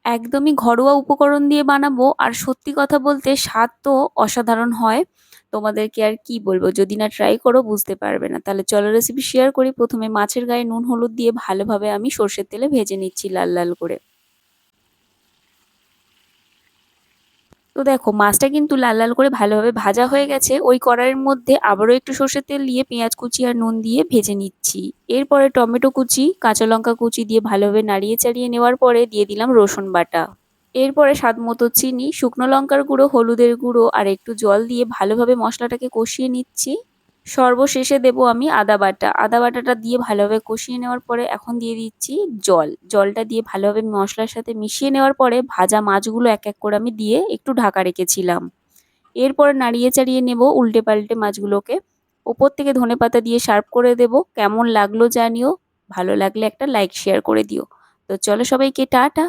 একদমই ঘরোয়া উপকরণ দিয়ে বানাবো আর সত্যি কথা বলতে স্বাদ তো অসাধারণ হয়। তোমাদেরকে আর কি বলবো, যদি না ট্রাই করো বুঝতে পারবে না। তাহলে চলো রেসিপি শেয়ার করি। প্রথমে মাছের গায়ে নুন হলুদ দিয়ে ভালোভাবে আমি সর্ষের তেলে ভেজে নিচ্ছি লাল লাল করে। তো দেখো মাছটা কিন্তু লাল লাল করে ভালোভাবে ভাজা হয়ে গেছে। ওই কড়াইয়ের মধ্যে আবারও একটু সর্ষের তেল দিয়ে পেঁয়াজ কুচি আর নুন দিয়ে ভেজে নিচ্ছি। এরপরে টমেটো কুচি কাঁচা লঙ্কা কুচি দিয়ে ভালোভাবে নাড়িয়ে চাড়িয়ে নেওয়ার পরে দিয়ে দিলাম রসুন বাটা। এরপরে স্বাদমতো চিনি, শুকনো লঙ্কার গুঁড়ো, হলুদের গুঁড়ো আর একটু জল দিয়ে ভালোভাবে মশলাটাকে কষিয়ে নিচ্ছি। সর্বশেষে দেবো আমি আদা বাটা। আদা বাটাটা দিয়ে ভালোভাবে কষিয়ে নেওয়ার পরে এখন দিয়ে দিচ্ছি জল। জলটা দিয়ে ভালোভাবে মশলার সাথে মিশিয়ে নেওয়ার পরে ভাজা মাছগুলো এক এক করে আমি দিয়ে একটু ঢাকা রেখেছিলাম। এরপরে নাড়িয়ে চাড়িয়ে নেব উল্টে পাল্টে মাছগুলোকে। ওপর থেকে ধনেপাতা দিয়ে সার্ভ করে দেবো। কেমন লাগলো জানিও। ভালো লাগলে একটা লাইক শেয়ার করে দিও। তো চলো সবাইকে টাটা।